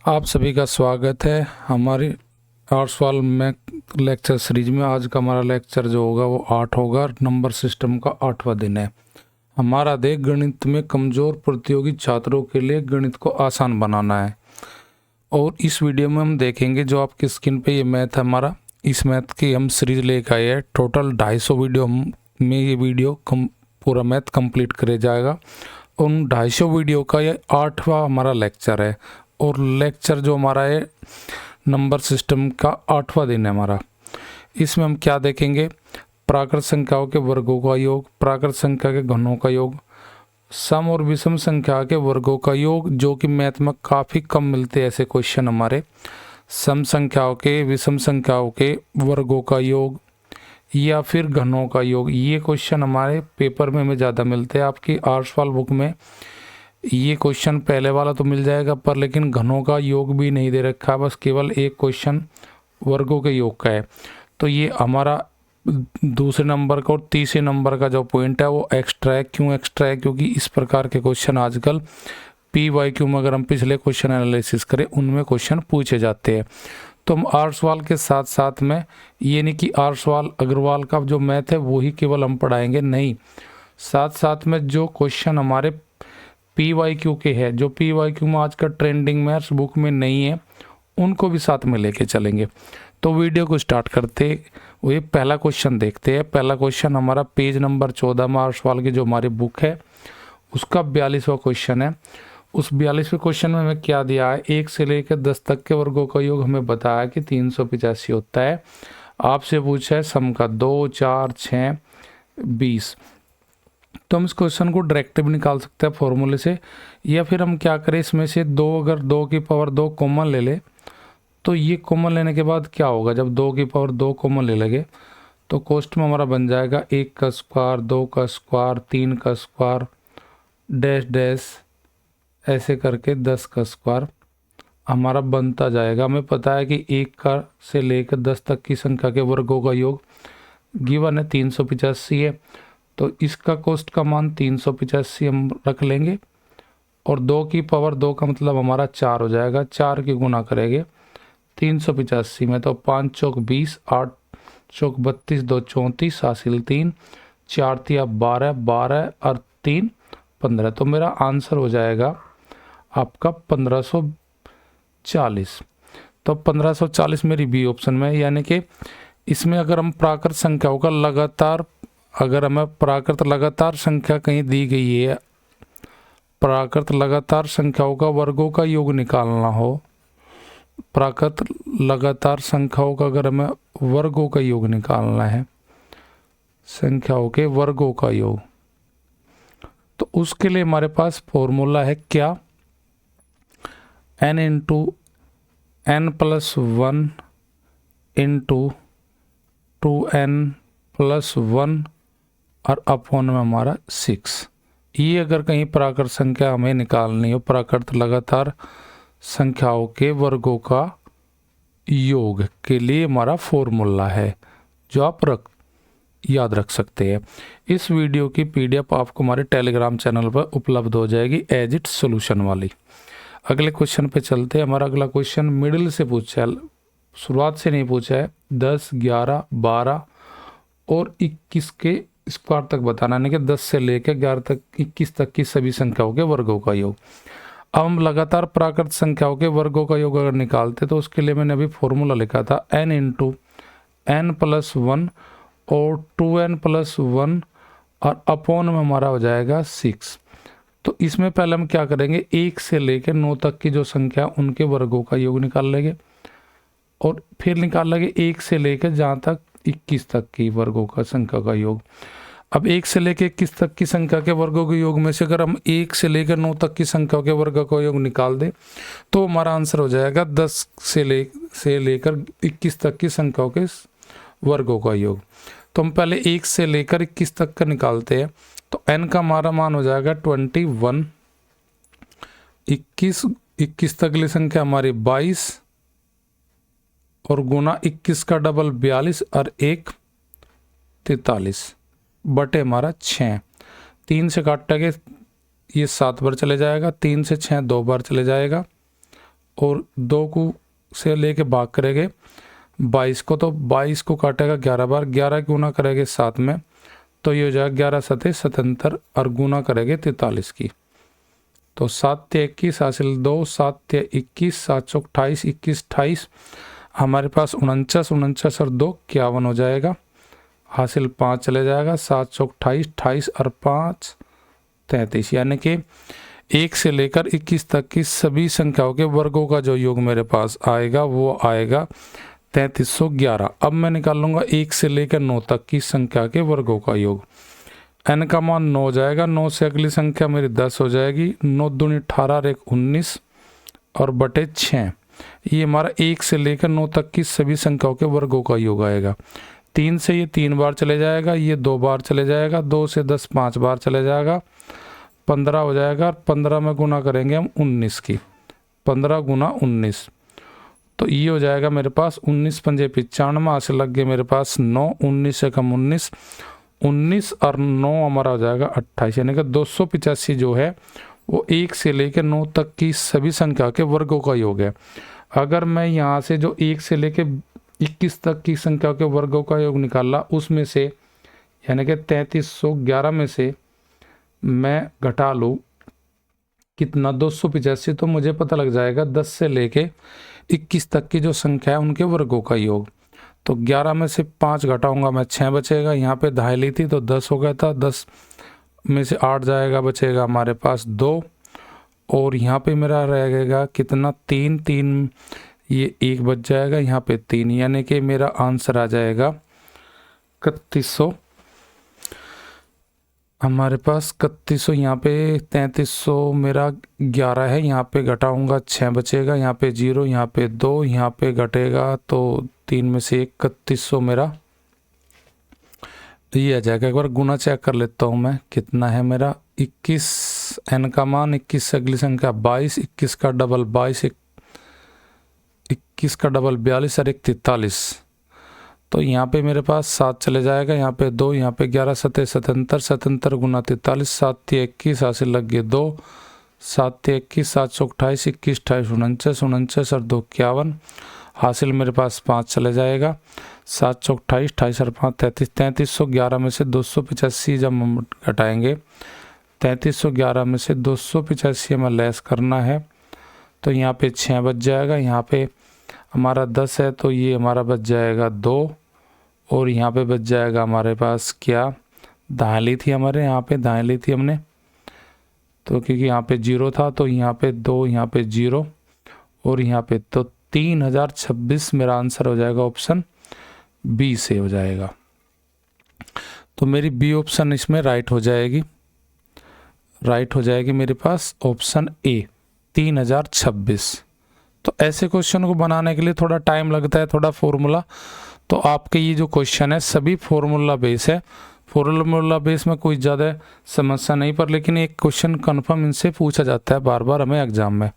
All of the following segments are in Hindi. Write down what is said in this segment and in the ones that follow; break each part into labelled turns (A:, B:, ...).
A: आप सभी का स्वागत है हमारी आर्ट्स वाल में लेक्चर सीरीज में। आज का हमारा लेक्चर जो होगा वो 8 होगा। नंबर सिस्टम का 8वां दिन है। हमारा देख गणित में कमज़ोर प्रतियोगी छात्रों के लिए गणित को आसान बनाना है। और इस वीडियो में हम देखेंगे जो आपकी स्क्रीन पे ये मैथ है हमारा, इस मैथ की हम सीरीज लेकर आए हैं। टोटल 250 वीडियो में ये वीडियो पूरा मैथ कंप्लीट करे जाएगा। उन 250 वीडियो का ये 8वां हमारा लेक्चर है। और लेक्चर जो हमारा है नंबर सिस्टम का 8वां दिन है हमारा। इसमें हम क्या देखेंगे? प्राकृत संख्याओं के वर्गों का योग, प्राकृत संख्या के घनों का योग, सम और विषम संख्या के वर्गों का योग, जो कि मैथ में काफ़ी कम मिलते हैं ऐसे क्वेश्चन हमारे। सम संख्याओं के विषम संख्याओं के वर्गों का योग या फिर घनों का योग, ये क्वेश्चन हमारे पेपर में ज़्यादा मिलते हैं। आपकी आर्ट्स वाल बुक में ये क्वेश्चन पहले वाला तो मिल जाएगा, पर लेकिन घनों का योग भी नहीं दे रखा, बस केवल एक क्वेश्चन वर्गों के योग का है। तो ये हमारा दूसरे नंबर का और तीसरे नंबर का जो पॉइंट है वो एक्स्ट्रा है। क्यों एक्स्ट्रा है? क्योंकि इस प्रकार के क्वेश्चन आजकल PYQ में, अगर हम पिछले क्वेश्चन एनालिसिस करें, उनमें क्वेश्चन पूछे जाते हैं। तो हम आर्ट्स वाल के साथ साथ में, ये नहीं कि आर्ट्स वाल अग्रवाल का जो मैथ है वही केवल हम पढ़ाएंगे, नहीं, साथ साथ में जो क्वेश्चन हमारे PYQ के है, जो PYQ में आज का ट्रेंडिंग मैथ्स बुक में नहीं है, उनको भी साथ में लेके चलेंगे। तो वीडियो को स्टार्ट करते हुए पहला क्वेश्चन देखते हैं। पहला क्वेश्चन हमारा पेज नंबर 14 में आर्ट्स वाल की जो हमारी बुक है उसका 42वां क्वेश्चन है। उस 42वें क्वेश्चन में हमें क्या दिया है? 1 से लेकर 10 तक के वर्गों का योग हमें बताया कि 385 होता है। आपसे पूछा है सम का 2, 4, 6, 20। तो हम इस क्वेश्चन को डायरेक्ट भी निकाल सकते हैं फॉर्मूले से, या फिर हम क्या करें, इसमें से 2, अगर 2 की पावर 2 कॉमन ले ले, तो ये कॉमन लेने के बाद क्या होगा, जब 2 की पावर 2 कॉमन ले लगे तो कोष्ट में हमारा बन जाएगा 1 का स्क्वायर, 2 का स्क्वायर, 3 का स्क्वायर, डैश डैश, ऐसे करके 10 का स्क्वायर हमारा बनता जाएगा। हमें पता है कि 1 का से लेकर 10 तक की संख्या के वर्गों का योग गिवन है 385 है। तो इसका कोष्ट का मान 385 हम रख लेंगे, और 2 की पावर 2 का मतलब हमारा 4 हो जाएगा। 4 की गुना करेंगे 385 में, तो 5 चौक 20, 8 चौक 32, 2 34, हासिल 3, 4 तिया 12, 12 और 3 15। तो मेरा आंसर हो जाएगा आपका 1540। तो 1540 मेरी बी ऑप्शन में, यानी कि इसमें अगर हम प्राकृत संख्याओं का लगातार, अगर हमें प्राकृत लगातार संख्या कहीं दी गई है, प्राकृत लगातार संख्याओं का वर्गों का योग निकालना हो, प्राकृत लगातार संख्याओं का अगर हमें वर्गों का योग निकालना है, संख्याओं के वर्गों का योग, तो उसके लिए हमारे पास फॉर्मूला है क्या? n into n+1 into 2n+1 और अपॉन में हमारा 6। ये अगर कहीं प्राकृत संख्या हमें निकालनी हो, प्राकृत लगातार संख्याओं के वर्गों का योग के लिए हमारा फॉर्मूला है, जो आप याद रख सकते हैं। इस वीडियो की PDF आपको हमारे टेलीग्राम चैनल पर उपलब्ध हो जाएगी एज इट सोल्यूशन वाली। अगले क्वेश्चन पे चलते हैं। हमारा अगला क्वेश्चन मिडिल से पूछा है, शुरुआत से नहीं पूछा है। 10, 11, 12 और 21 के स्क्वायर तक बताना, यानी कि 10 से लेकर 11 तक 21 तक की सभी संख्याओं के वर्गों का योग। अब हम लगातार प्राकृत संख्याओं के वर्गों का योग अगर निकालते, तो उसके लिए मैंने अभी फॉर्मूला लिखा था n इंटू n+1 और 2n+1 और अपॉन में हमारा हो जाएगा 6। तो इसमें पहले हम क्या करेंगे, 1 से लेकर 9 तक की जो संख्या उनके वर्गों का योग निकाल लेंगे, और फिर निकाल लेंगे 1 से लेकर जहाँ तक 21 तक की वर्गों का संख्या का योग। अब 1 से लेकर 21 तक की संख्या के वर्गों के योग में से अगर हम 1 से लेकर 9 तक की संख्या के वर्गों का योग निकाल दें, तो हमारा आंसर हो जाएगा 10 से लेकर 21 तक की संख्याओं के वर्गों का योग। तो हम पहले 1 से लेकर 21 तक का निकालते हैं। तो n का हमारा मान हो जाएगा 21, 21 तक की संख्या हमारी 22, और गुना 21 का डबल 42 और 1 43 बटे हमारा 6। 3 से काटेंगे ये 7 बार चले जाएगा, 3 से 6 2 बार चले जाएगा, और 2 को से लेके भाग करेंगे 22 को, तो 22 को काटेगा 11 बार, 11 गुना करेंगे 7 में, तो ये हो जाएगा 11 सते 77 और गुना करेंगे 43 की, तो 7 × 21 हासिल 2, 7 × 21, 7 × 28, 21 28, हमारे पास 49, 49 और 2 51 हो जाएगा, हासिल 5 चले जाएगा, 7 × 28, 28 और 5 33, यानी कि 1 से लेकर 21 तक की सभी संख्याओं के वर्गों का जो योग मेरे पास आएगा वो आएगा 3311। अब मैं निकाल लूँगा 1 से लेकर 9 तक की संख्या के वर्गों का योग। n का मान 9 हो जाएगा, 9 से अगली संख्या मेरी 10 हो जाएगी, 9 दूनी 18 और 1 19 और बटे 6, ये हमारा 1 से लेकर 9 तक की सभी संख्याओं के वर्गों का योग आएगा। 3 से ये 3 बार चले जाएगा, ये 2 बार चले जाएगा, 2 से 10 5 बार चले जाएगा, 15 हो जाएगा, 15 में गुना करेंगे हम 19 की, 15 गुना 19, तो ये हो जाएगा मेरे पास 19 पंजे 95, हासिल लग गए मेरे पास 9, 19 से कम 19, 19 और 9 हमारा हो जाएगा 28, यानी कि 285 जो है वो 1 से लेकर 9 तक की सभी संख्या के वर्गों का योग है। अगर मैं यहाँ से जो 1 से लेकर 21 तक की संख्या के वर्गों का योग निकाला, उसमें से यानी कि 3311 में से मैं घटा लूँ कितना 285, तो मुझे पता लग जाएगा 10 से लेके 21 तक की जो संख्या है उनके वर्गों का योग। तो 11 में से 5 घटाऊंगा मैं 6 बचेगा, यहाँ पे दहाई ली थी तो 10 हो गया था, 10 में से 8 जाएगा, बचेगा हमारे पास 2, और यहाँ पे मेरा रहेगा कितना 3, 3 ये 1 बच जाएगा, यहाँ पे 3, यानी कि मेरा आंसर आ जाएगा 3100, हमारे पास 3100, यहाँ पे 3300 मेरा 11 है, यहाँ पे घटाऊंगा 6 बचेगा, यहाँ पे 0, यहाँ पे 2, यहाँ पे घटेगा तो 3 में से 1, 3100 मेरा ये आ जाएगा। एक बार गुना चेक कर लेता हूँ मैं, कितना है मेरा 21, n का मान 21 से अगली संख्या 22, 21 का डबल 22, 21 का डबल 42 और 1 43, तो यहाँ पे मेरे पास 7 चले जाएगा, यहाँ पे 2, यहाँ पे 11 सते 77, 77 गुना 43, 7 × 21 हासिल लग गए 2, 7 × 21, 7 × 28, 21 28 49, 49 और 2 51, हासिल मेरे पास 5 चले जाएगा, 7 × 28, 28 और 5 33, 3311 में से 285 जब हम घटाएंगे, 3311 में से 285 हमें लेस करना है, तो यहाँ पे 6 बच जाएगा, यहाँ पे हमारा 10 है तो ये हमारा बच जाएगा 2, और यहाँ पे बच जाएगा हमारे पास क्या, दाएं ली थी हमारे, यहाँ पे दाएं ली थी हमने, तो क्योंकि यहाँ पे 0 था तो यहाँ पे 2, यहाँ पे 0 और यहाँ पे, तो 3026 मेरा आंसर हो जाएगा, ऑप्शन बी से हो जाएगा। तो मेरी बी ऑप्शन इसमें राइट हो जाएगी, राइट हो जाएगी मेरे पास ऑप्शन ए 3026। तो ऐसे क्वेश्चन को बनाने के लिए थोड़ा टाइम लगता है, थोड़ा फॉर्मूला, तो आपके ये जो क्वेश्चन है सभी फॉर्मूला बेस है, फॉर्मूला बेस में कोई ज़्यादा समस्या नहीं, पर लेकिन एक क्वेश्चन कन्फर्म इनसे पूछा जाता है बार बार हमें एग्जाम में।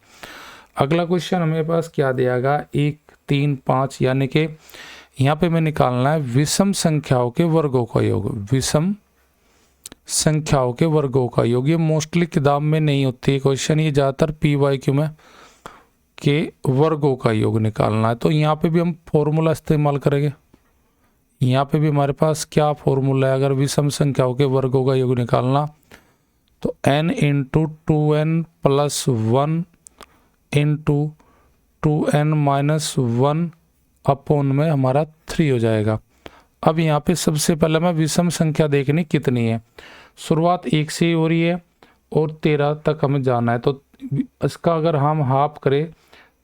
A: अगला क्वेश्चन हमें पास क्या दिया गया 1 3 5, यानी कि यहाँ पे मैं निकालना है विषम संख्याओं के वर्गों का योग, विषम संख्याओं के वर्गों का योग। ये मोस्टली किताब में नहीं होती है क्वेश्चन, ये ज़्यादातर PYQ में के वर्गों का योग निकालना है। तो यहाँ पे भी हम फॉर्मूला इस्तेमाल करेंगे, यहाँ पे भी हमारे पास क्या फॉर्मूला है, अगर विषम संख्याओं के वर्गों का योग निकालना तो n × 2n + 1 × 2n - 1 अपॉन में हमारा 3 हो जाएगा। अब यहाँ पे सबसे पहले मैं विषम संख्या देखनी कितनी है, शुरुआत 1 से ही हो रही है और 13 तक हमें जाना है, तो इसका अगर हम हाफ करें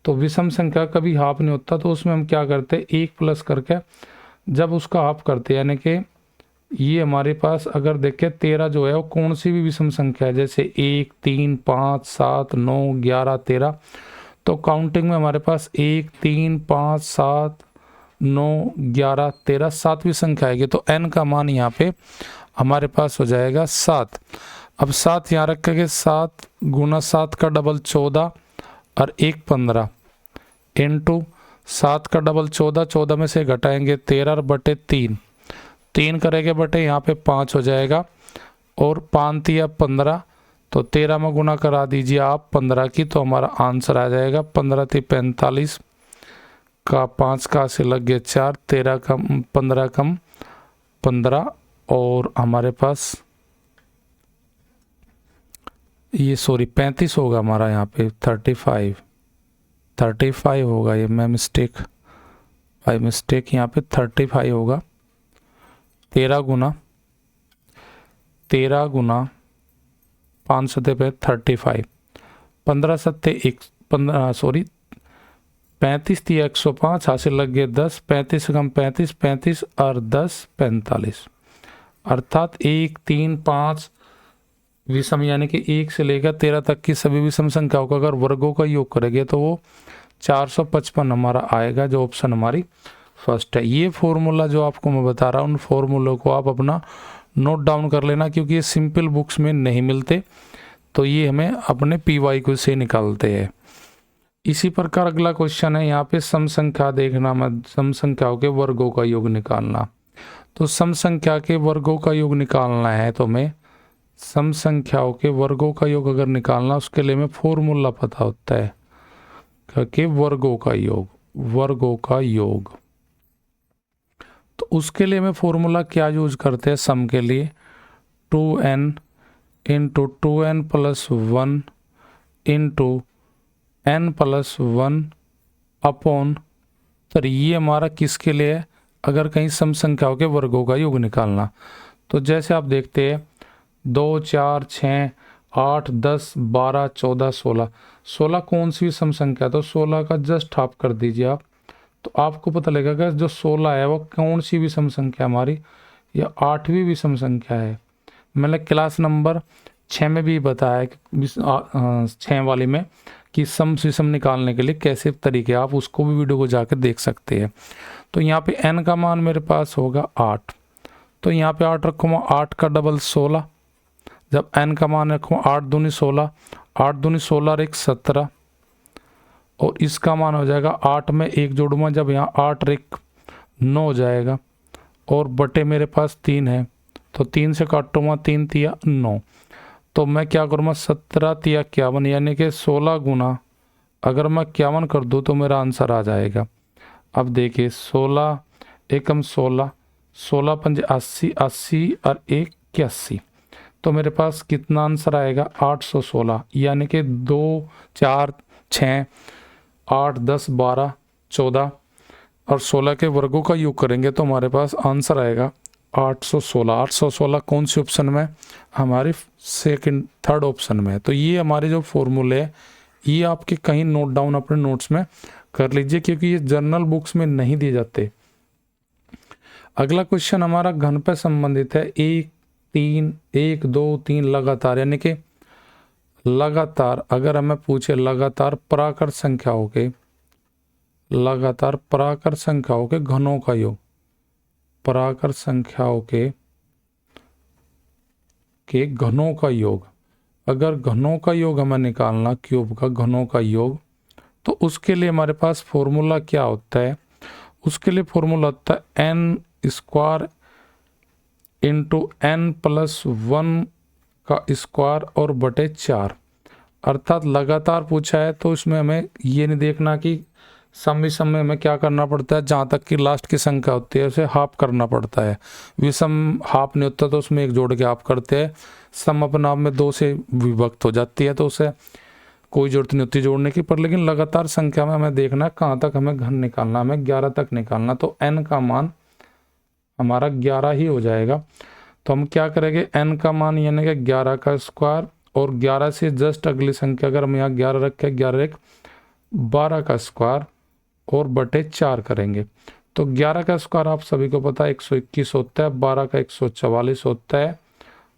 A: तो विषम संख्या कभी हाफ नहीं होता, तो उसमें हम क्या करते हैं 1 प्लस करके जब उसका हाफ करते हैं, यानी कि ये हमारे पास अगर देखें 13 जो है वो कौन सी भी विषम संख्या है, जैसे 1 3 5 7 9 11 13, तो काउंटिंग में हमारे पास 1 3 5 7 9 11 13 सातवीं संख्या आएगी, तो n का मान यहाँ पे हमारे पास हो जाएगा 7। अब 7 यहाँ रखेंगे, 7 गुना 7 का डबल 14 और 1 15 इंटू 7 का डबल 14, 14 में से घटाएंगे 13 और बटे 3, 3 करेंगे बटे यहाँ पे 5 हो जाएगा, और 5 × 15, तो 13 में गुना करा दीजिए आप 15 की, तो हमारा आंसर आ जाएगा 15 × 45 का 5 का से लग गया 4, 13 कम 15 कम 15, और हमारे पास ये 35 होगा हमारा यहाँ पे 35 होगा, ये मैं मिस्टेक यहाँ पे 35 होगा। 13 गुना 5 सत्ते पे 35, 15 सत्ते 35 थी 105, हासिल लग गए 10, 35 कम 35 और 10 45, अर्थात 1 3 5 विषम यानी कि 1 से लेकर 13 तक की सभी विषम संख्याओं का अगर वर्गों का योग करेंगे तो वो 455 हमारा आएगा, जो ऑप्शन हमारी फर्स्ट है। ये फॉर्मूला जो आपको मैं बता रहा हूँ, उन फॉर्मूलों को आप अपना नोट डाउन कर लेना, क्योंकि ये सिंपल बुक्स में नहीं मिलते, तो ये हमें अपने PYQ से निकालते हैं। इसी प्रकार अगला क्वेश्चन है, यहाँ पे सम संख्या देखना, मत सम संख्याओं के वर्गों का योग निकालना। तो सम संख्या के वर्गों का योग निकालना है तो मैं सम संख्याओं के वर्गों का योग अगर निकालना, उसके लिए हमें फॉर्मूला पता होता है कि वर्गों का योग। तो उसके लिए मैं फॉर्मूला क्या यूज करते हैं सम के लिए, 2n into 2n plus 1 into n plus 1 upon 3। ये हमारा किसके लिए है, अगर कहीं सम संख्याओं के वर्गों का योग निकालना। तो जैसे आप देखते हैं 2 4 6 8 10 12 14 16, 16 कौन सी सम संख्या, तो 16 का जस्ट हाफ कर दीजिए आप, तो आपको पता लगेगा जो 16 है वो कौन सी विषम संख्या हमारी, या 8वीं विषम संख्या है। मैंने क्लास नंबर 6 में भी बताया कि 6 वाली में कि सम विषम निकालने के लिए कैसे तरीके, आप उसको भी वीडियो को जाकर देख सकते हैं। तो यहाँ पे n का मान मेरे पास होगा 8, तो यहाँ पे 8 रखूँगा, 8 का डबल 16, जब n का मान रखूँ 8 दूनी 16, 8 दूनी 16 और 1 17, और इसका मान हो जाएगा 8 में 1 जोड़ूंगा, जब यहाँ 8 1 9 हो जाएगा, और बटे मेरे पास 3 है, तो 3 से काटूंगा, 3 तिया 9, तो मैं क्या करूँगा 17 तिया 51, यानी कि 16 गुना अगर मैं 51 कर दूँ तो मेरा आंसर आ जाएगा। अब देखिए 16 एकम 16, 16 पंज 80, 80 और 1 81, तो मेरे पास कितना आंसर आएगा 816, यानी कि 2 4 6 8 10 12 14 और 16 के वर्गों का योग करेंगे तो हमारे पास आंसर आएगा 816। 816 कौन सी ऑप्शन में, हमारी थर्ड ऑप्शन में। तो ये हमारे जो फॉर्मूले है ये आपके कहीं नोट डाउन अपने नोट्स में कर लीजिए, क्योंकि ये जर्नल बुक्स में नहीं दिए जाते। अगला क्वेश्चन हमारा घन पे संबंधित है, 1 3 1 2 3 लगातार, यानी कि लगातार अगर हमें पूछे लगातार प्राकृत संख्याओं के घनों का योग, प्राकृत संख्याओं के घनों का योग, अगर घनों का योग हमें निकालना, क्यूब का घनों का योग, तो उसके लिए हमारे पास फॉर्मूला क्या होता है, उसके लिए फॉर्मूला होता है n square into n plus 1 का स्क्वायर और बटे 4। अर्थात लगातार पूछा है तो इसमें हमें ये नहीं देखना कि सम में हमें क्या करना पड़ता है, जहाँ तक कि लास्ट की संख्या होती है उसे हाफ करना पड़ता है। विषम हाफ नहीं होता तो उसमें 1 जोड़ के हाफ करते हैं। सम अपने आप में 2 से विभक्त हो जाती है तो उसे कोई जरूरत नहीं होती जोड़ने की, पर लेकिन लगातार संख्या में हमें देखना है कहाँ तक हमें घन निकालना, हमें 11 तक निकालना, तो n का मान हमारा 11 ही हो जाएगा। तो हम क्या करेंगे, n का मान यानी कि 11 का स्क्वायर, और 11 से जस्ट अगली संख्या अगर हम यहाँ 11 रखें, 11 1 12 का स्क्वायर और बटे 4 करेंगे। तो 11 का स्क्वायर आप सभी को पता है 121 होता है, 12 का 144 होता है,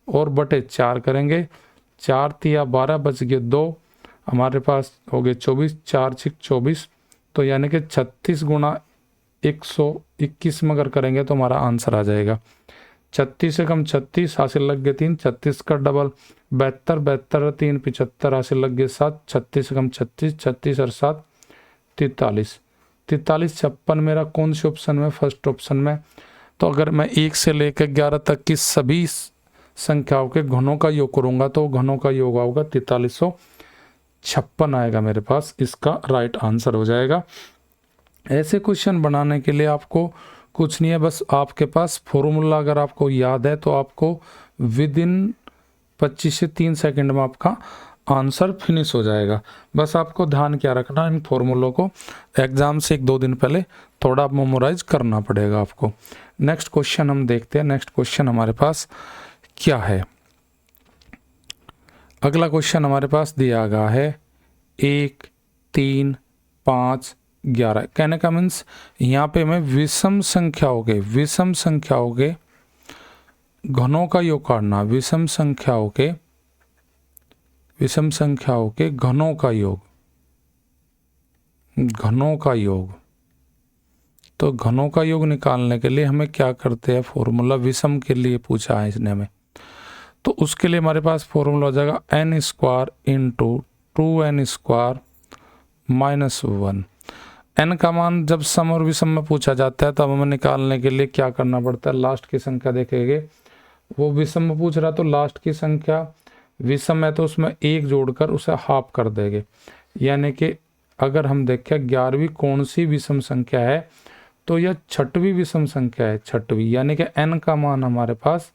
A: और बटे 4 करेंगे, 4 तिया 12 बच गए 2, हमारे पास हो गए 24, 4 6 24, तो यानी कि 36 गुणा 121 में अगर करेंगे तो हमारा आंसर आ जाएगा 36 से कम 36, हासिल लग गए 3, 36 का डबल 72, 72 3 75, हासिल लग गए 7, 36 से कम 36, 36 और 7 43, 43 56 मेरा कौन से ऑप्शन में, फर्स्ट ऑप्शन में। तो अगर मैं 1 से लेकर 11 तक की सभी संख्याओं के घनों का योग करूंगा तो घनों का योग होगा 4356 आएगा मेरे पास, इसका राइट आंसर हो जाएगा। ऐसे क्वेश्चन बनाने के लिए आपको कुछ नहीं है, बस आपके पास फॉर्मूला अगर आपको याद है तो आपको विद इन 25 से 3 सेकंड में आपका आंसर फिनिश हो जाएगा। बस आपको ध्यान क्या रखना, इन फॉर्मूलों को एग्जाम से 1-2 दिन पहले थोड़ा मेमोराइज करना पड़ेगा आपको। नेक्स्ट क्वेश्चन हम देखते हैं। नेक्स्ट क्वेश्चन हमारे पास क्या है। अगला क्वेश्चन हमारे पास दिया गया है 1, 3, 5, 11। कहने का मीन्स यहाँ पे हमें विषम संख्याओं के घनों का योग काटना, विषम संख्याओं के घनों का योग। तो घनों का योग निकालने के लिए हमें क्या करते हैं, फॉर्मूला विषम के लिए पूछा है इसने हमें, तो उसके लिए हमारे पास फॉर्मूला हो जाएगा n² × 2n² - 1। n का मान जब सम और विषम में पूछा जाता है तब हमें निकालने के लिए क्या करना पड़ता है, लास्ट की संख्या देखेंगे। वो विषम में पूछ रहा तो लास्ट की संख्या विषम है तो उसमें 1 जोड़कर उसे हाफ कर देंगे। यानी कि अगर हम देखें 11वीं कौन सी विषम संख्या है तो यह 6वीं विषम संख्या है, 6वीं, यानी कि n का मान हमारे पास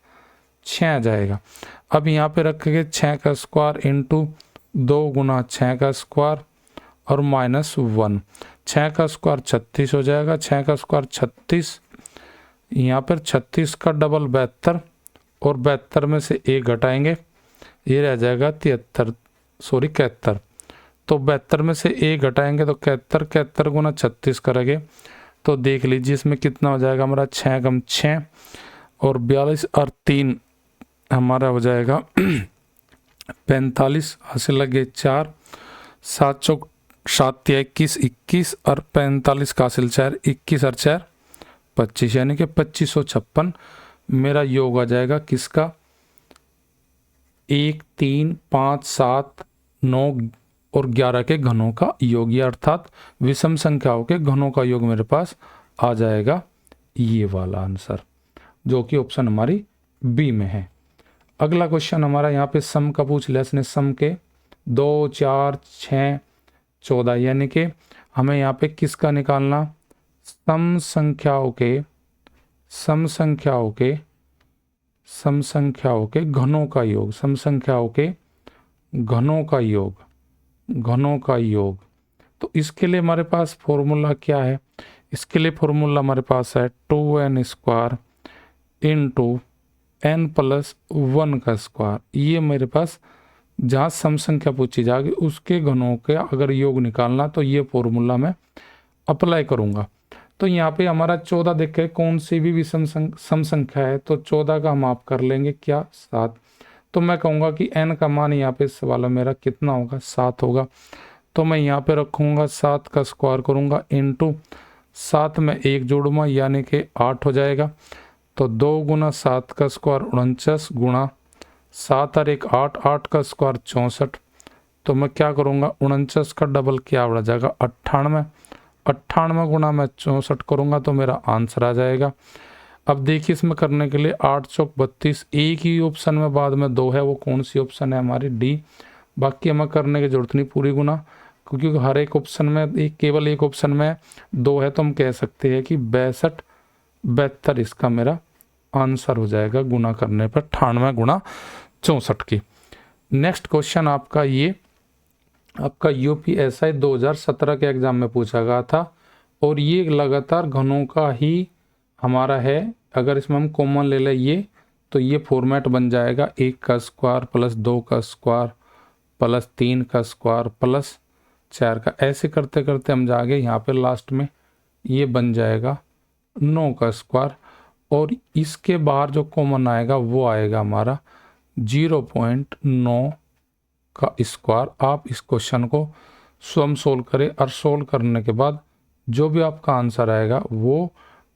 A: 6 आ जाएगा। अब यहाँ पे रखेंगे 6 का स्क्वायर इंटू 2 गुना 6 का स्क्वायर और -1। 6 का स्क्वायर 36 हो जाएगा, 6 का स्क्वायर 36, यहाँ पर 36 का डबल 72 और 72 में से 1 घटाएंगे, ये रह जाएगा 71। तो 72 में से 1 घटाएंगे तो 71 गुना 36 करेंगे तो देख लीजिए इसमें कितना हो जाएगा हमारा, 6 × 6 और 42 और 3 हमारा हो जाएगा 45, हासिल लगे 4, 7 चौक 7 या 21 और 45 का हासिल 4, 21 और 4 25, यानी कि 2556 मेरा योग आ जाएगा किसका, 1, 3, 5, 7, 9 और 11 के घनों का योग, अर्थात विषम संख्याओं के घनों का योग मेरे पास आ जाएगा ये वाला आंसर, जो कि ऑप्शन हमारी बी में है। अगला क्वेश्चन हमारा यहाँ पे सम का पूछ लिया इसने, सम के 2, 4, 6, 14, यानी कि हमें यहाँ पे किसका निकालना, सम संख्याओं के घनों का योग, सम संख्याओं के घनों का योग। तो इसके लिए हमारे पास फॉर्मूला क्या है, इसके लिए फॉर्मूला हमारे पास है 2n² × n + 1 का स्क्वायर। ये मेरे पास जहाँ सम संख्या पूछी जाएगी उसके घनों के अगर योग निकालना तो ये फॉर्मूला मैं अप्लाई करूँगा। तो यहाँ पे हमारा 14 देखे कौन सी भी विषम सम संख्या है तो 14 का हम आप कर लेंगे क्या, 7। तो मैं कहूँगा कि n का मान यहाँ पे सवाल मेरा कितना होगा, 7 होगा। तो मैं यहाँ पे रखूँगा 7 का स्क्वायर करूँगा इंटू 7 में 1 जोड़ूंगा यानी कि 8 हो जाएगा। तो 2 गुना 7 का स्क्वायर 49 गुणा 7 और 1 8, 8 का स्क्वायर 64। तो मैं क्या करूँगा 49 का डबल क्या बढ़ जाएगा 98, 98 गुणा मैं 64 करूँगा तो मेरा आंसर आ जाएगा। अब देखिए इसमें करने के लिए 8 चौक 32, एक ही ऑप्शन में बाद में 2 है, वो कौन सी ऑप्शन है हमारी डी। बाकी हमें करने की जरूरत नहीं पूरी गुना, क्योंकि हर एक ऑप्शन में केवल एक ऑप्शन में 2 है तो हम कह सकते हैं कि 62 72 इसका मेरा आंसर हो जाएगा गुना करने पर 98 गुणा 64 की। नेक्स्ट क्वेश्चन आपका ये आपका यूपीएसआई 2017 के एग्जाम में पूछा गया था और ये लगातार घनों का ही हमारा है। अगर इसमें हम कॉमन ले लें ये तो ये फॉर्मेट बन जाएगा 1 का स्क्वायर प्लस 2 का स्क्वायर प्लस 3 का स्क्वायर प्लस 4 का, ऐसे करते करते हम जाएंगे यहाँ पे लास्ट में ये बन जाएगा 9 का स्क्वायर और इसके बाहर जो कॉमन आएगा वो आएगा हमारा 0.9 का स्क्वायर। आप इस क्वेश्चन को स्वयं सोल्व करें और सोल्व करने के बाद जो भी आपका आंसर आएगा वो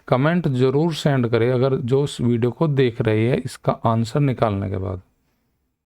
A: कमेंट ज़रूर सेंड करें अगर जो इस वीडियो को देख रही है इसका आंसर निकालने के बाद।